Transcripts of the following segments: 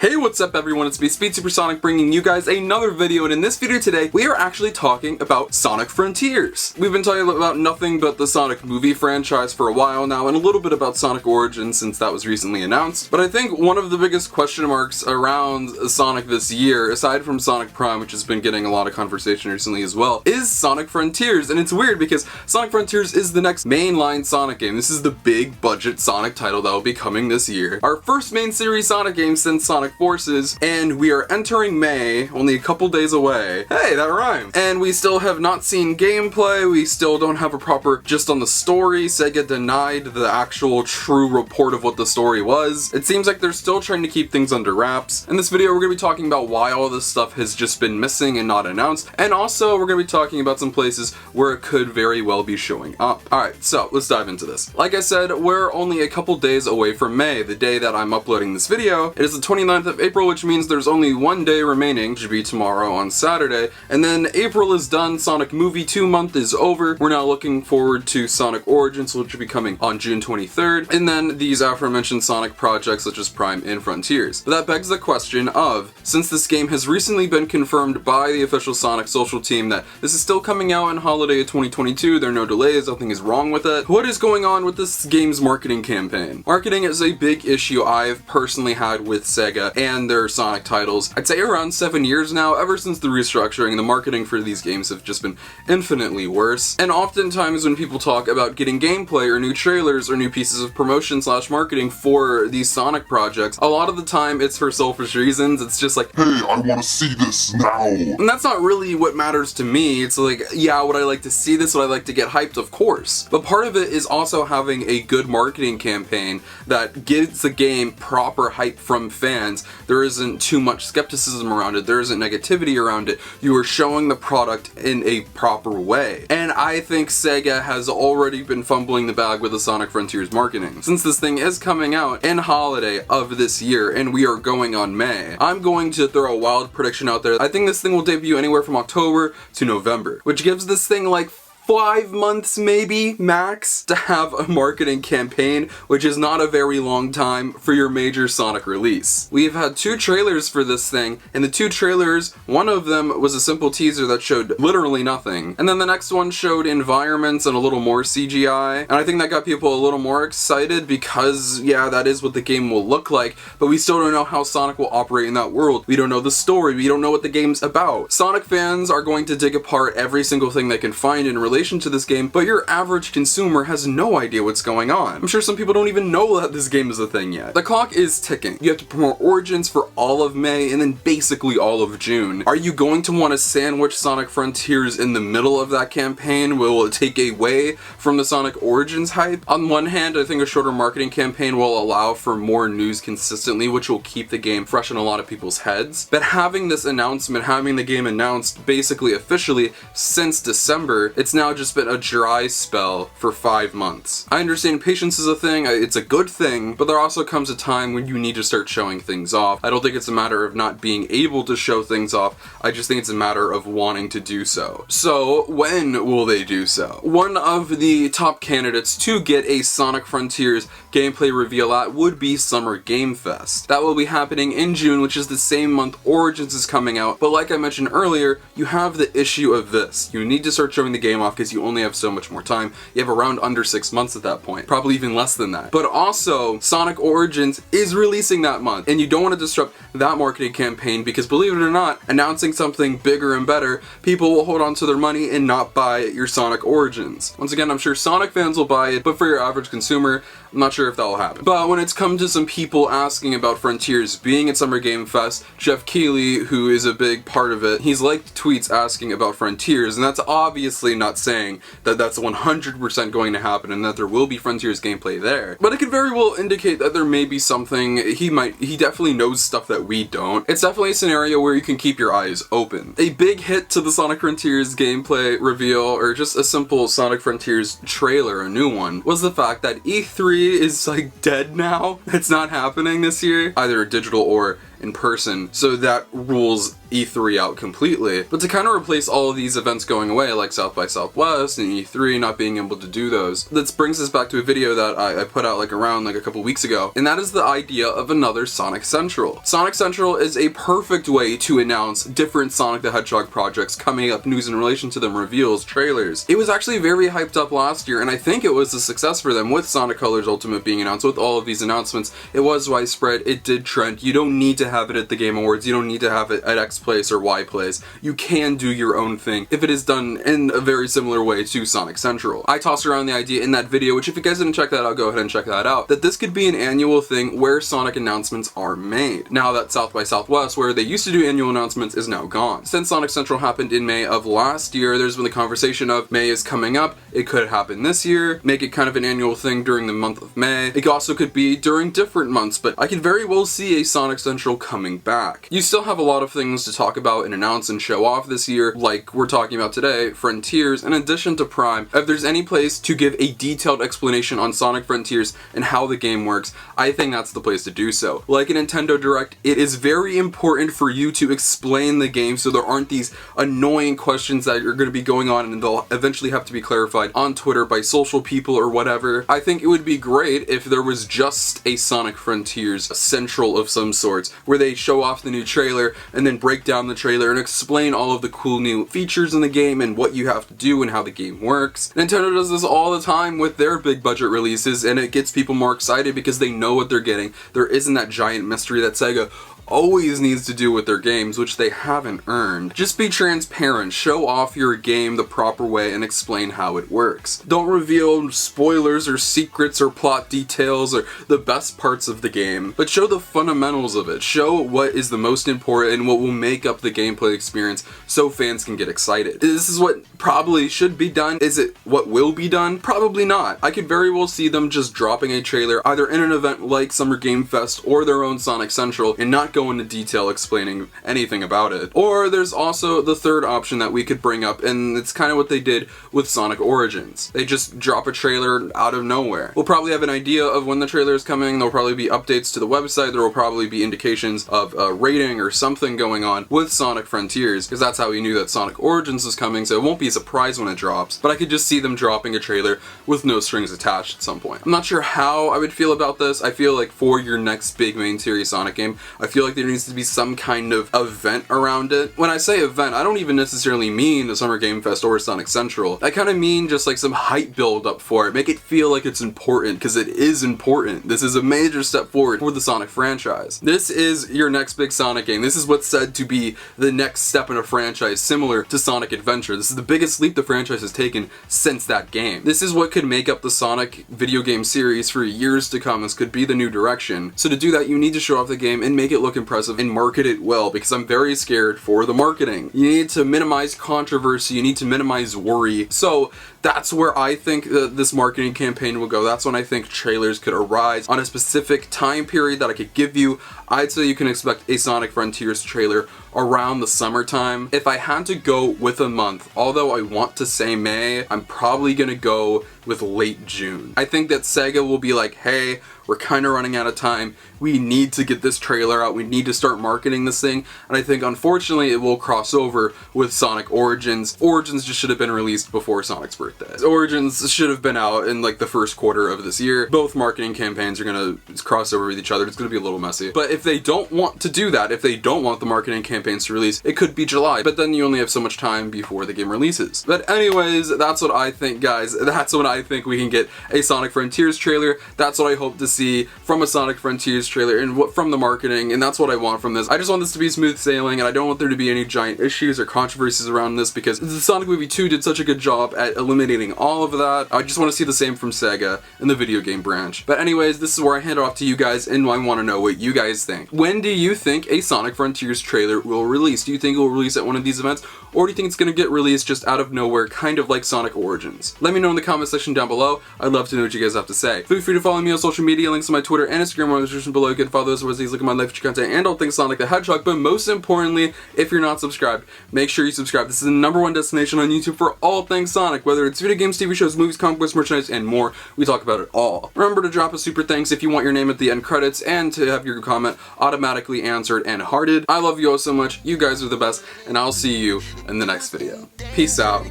Hey, what's up everyone, it's me, SpeedSuperSonic, bringing you guys another video, and in this video today, we are actually talking about Sonic Frontiers. We've been talking about nothing but the Sonic movie franchise for a while now, and a little bit about Sonic Origins since that was recently announced, but I think one of the biggest question marks around Sonic this year, aside from Sonic Prime, which has been getting a lot of conversation recently as well, is Sonic Frontiers, and it's weird because Sonic Frontiers is the next mainline Sonic game. This is the big budget Sonic title that will be coming this year. Our first main series Sonic game since Sonic Forces, and we are entering May, only a couple days away. Hey, that rhymes. And we still have not seen gameplay, we still don't have a proper gist on the story. Sega denied the actual true report of what the story was. It seems like they're still trying to keep things under wraps. In this video, we're going to be talking about why all this stuff has just been missing and not announced, and also we're going to be talking about some places where it could very well be showing up. Alright, so let's dive into this. Like I said, we're only a couple days away from May, the day that I'm uploading this video. It is the 29th of April, which means there's only one day remaining, which should be tomorrow on Saturday, and then April is done, Sonic Movie 2 month is over. We're now looking forward to Sonic Origins, which will be coming on June 23rd, and then these aforementioned Sonic projects such as Prime and Frontiers. But that begs the question of, since this game has recently been confirmed by the official Sonic social team that this is still coming out in holiday of 2022, there are no delays, nothing is wrong with it, what is going on with this game's marketing campaign? Marketing is a big issue I've personally had with Sega and their Sonic titles. I'd say around 7 years now, ever since the restructuring, the marketing for these games have just been infinitely worse. And oftentimes when people talk about getting gameplay or new trailers or new pieces of promotion / marketing for these Sonic projects, a lot of the time it's for selfish reasons. It's just like, hey, I want to see this now. And that's not really what matters to me. It's like, yeah, would I like to see this? Would I like to get hyped? Of course. But part of it is also having a good marketing campaign that gives the game proper hype from fans. There isn't too much skepticism around it, there isn't negativity around it. You are showing the product in a proper way. And I think Sega has already been fumbling the bag with the Sonic Frontiers marketing. Since this thing is coming out in holiday of this year and we are going on May, I'm going to throw a wild prediction out there. I think this thing will debut anywhere from October to November, which gives this thing like 5 months maybe, max, to have a marketing campaign, which is not a very long time for your major Sonic release. We've had 2 trailers for this thing, and the 2 trailers, one of them was a simple teaser that showed literally nothing, and then the next one showed environments and a little more CGI, and I think that got people a little more excited because, yeah, that is what the game will look like, but we still don't know how Sonic will operate in that world. We don't know the story, we don't know what the game's about. Sonic fans are going to dig apart every single thing they can find in relation to this game, but your average consumer has no idea what's going on. I'm sure some people don't even know that this game is a thing yet. The clock is ticking. You have to promote Origins for all of May and then basically all of June. Are you going to want to sandwich Sonic Frontiers in the middle of that campaign? Will it take away from the Sonic Origins hype? On one hand, I think a shorter marketing campaign will allow for more news consistently, which will keep the game fresh in a lot of people's heads. But having this announcement, having the game announced basically officially since December, it's now just been a dry spell for 5 months. I understand patience is a thing, it's a good thing, but there also comes a time when you need to start showing things off. I don't think it's a matter of not being able to show things off, I just think it's a matter of wanting to do so. So, when will they do so? One of the top candidates to get a Sonic Frontiers gameplay reveal at would be Summer Game Fest. That will be happening in June, which is the same month Origins is coming out, but like I mentioned earlier, you have the issue of this. You need to start showing the game off because you only have so much more time. You have around under 6 months at that point, probably even less than that. But also, Sonic Origins is releasing that month, and you don't want to disrupt that marketing campaign because, believe it or not, announcing something bigger and better, people will hold on to their money and not buy your Sonic Origins. Once again, I'm sure Sonic fans will buy it, but for your average consumer, I'm not sure if that will happen. But when it's come to some people asking about Frontiers being at Summer Game Fest, Jeff Keighley, who is a big part of it, he's liked tweets asking about Frontiers, and that's obviously not saying that that's 100% going to happen and that there will be Frontiers gameplay there. But it could very well indicate that there may be something. He definitely knows stuff that we don't. It's definitely a scenario where you can keep your eyes open. A big hit to the Sonic Frontiers gameplay reveal, or just a simple Sonic Frontiers trailer, a new one, was the fact that E3 is like dead now. It's not happening this year, either digital or in person, so that rules E3 out completely. But to kind of replace all of these events going away, like South by Southwest and E3 not being able to do those, this brings us back to a video that I put out like around like a couple weeks ago, and that is the idea of another Sonic Central. Sonic Central is a perfect way to announce different Sonic the Hedgehog projects coming up, news in relation to them, reveals, trailers. It was actually very hyped up last year, and I think it was a success for them with Sonic Colors Ultimate being announced, with all of these announcements. It was widespread, it did trend. You don't need to have it at the Game Awards, you don't need to have it at X Place or Y Place. You can do your own thing if it is done in a very similar way to Sonic Central. I tossed around the idea in that video, which if you guys didn't check that out, go ahead and check that out, that this could be an annual thing where Sonic announcements are made. Now that South by Southwest, where they used to do annual announcements, is now gone. Since Sonic Central happened in May of last year, there's been the conversation of May is coming up, it could happen this year, make it kind of an annual thing during the month of May. It also could be during different months, but I could very well see a Sonic Central coming back. You still have a lot of things to talk about and announce and show off this year, like we're talking about today, Frontiers, in addition to Prime. If there's any place to give a detailed explanation on Sonic Frontiers and how the game works, I think that's the place to do so. Like a Nintendo Direct, it is very important for you to explain the game so there aren't these annoying questions that are going to be going on and they'll eventually have to be clarified on Twitter by social people or whatever. I think it would be great if there was just a Sonic Frontiers Central of some sorts, where they show off the new trailer and then break down the trailer and explain all of the cool new features in the game and what you have to do and how the game works. Nintendo does this all the time with their big budget releases, and it gets people more excited because they know what they're getting. There isn't that giant mystery that Sega always needs to do with their games, which they haven't earned. Just be transparent, show off your game the proper way, and explain how it works. Don't reveal spoilers or secrets or plot details or the best parts of the game, but show the fundamentals of it. Show what is the most important and what will make up the gameplay experience so fans can get excited. This is what probably should be done. Is it what will be done? Probably not. I could very well see them just dropping a trailer either in an event like Summer Game Fest or their own Sonic Central and not go into detail explaining anything about it. Or there's also the third option that we could bring up, and it's kind of what they did with Sonic Origins. They just drop a trailer out of nowhere. We'll probably have an idea of when the trailer is coming, there'll probably be updates to the website, there will probably be indications of a rating or something going on with Sonic Frontiers, because that's how we knew that Sonic Origins was coming, so it won't be a surprise when it drops, but I could just see them dropping a trailer with no strings attached at some point. I'm not sure how I would feel about this. I feel like for your next big main series Sonic game, I feel like there needs to be some kind of event around it. When I say event, I don't even necessarily mean the Summer Game Fest or Sonic Central. I kind of mean just like some hype build up for it. Make it feel like it's important, because it is important. This is a major step forward for the Sonic franchise. This is your next big Sonic game. This is what's said to be the next step in a franchise similar to Sonic Adventure. This is the biggest leap the franchise has taken since that game. This is what could make up the Sonic video game series for years to come. This could be the new direction. So to do that, you need to show off the game and make it look impressive and market it well, because I'm very scared for the marketing. You need to minimize controversy, you need to minimize worry. So that's where I think this marketing campaign will go. That's when I think trailers could arise on a specific time period that I could give you. I'd say you can expect a Sonic Frontiers trailer around the summertime. If I had to go with a month, although I want to say May, I'm probably gonna go with late June. I think that Sega will be like, hey, we're kind of running out of time. We need to get this trailer out. We need to start marketing this thing. And I think, unfortunately, it will cross over with Sonic Origins. Origins just should have been released before Sonic's birthday. Origins should have been out in like the first quarter of this year. Both marketing campaigns are gonna cross over with each other. It's gonna be a little messy. But if they don't want to do that, if they don't want the marketing campaigns to release, it could be July. But then you only have so much time before the game releases. But anyways, that's what I think, guys. That's when I think we can get a Sonic Frontiers trailer. That's what I hope to see from a Sonic Frontiers trailer and from the marketing, and that's what I want from this. I just want this to be smooth sailing, and I don't want there to be any giant issues or controversies around this, because the Sonic movie 2 did such a good job at eliminating all of that. I just want to see the same from Sega in the video game branch. But anyways, this is where I hand it off to you guys, and I want to know what you guys think. When do you think a Sonic Frontiers trailer will release? Do you think it will release at one of these events, or do you think it's going to get released just out of nowhere, kind of like Sonic Origins? Let me know in the comment section down below. I'd love to know what you guys have to say. Feel free to follow me on social media. Links to my Twitter and Instagram are in the description below. You can follow those websites, look at my live feature content, and all things Sonic the Hedgehog. But most importantly, if you're not subscribed, make sure you subscribe. This is the #1 destination on YouTube for all things Sonic, whether it's video games, TV shows, movies, comic books, merchandise, and more. We talk about it all. Remember to drop a super thanks if you want your name at the end credits, and to have your comment automatically answered and hearted. I love you all so much. You guys are the best, and I'll see you in the next video. Peace out.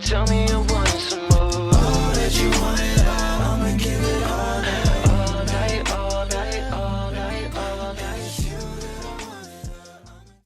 Tell me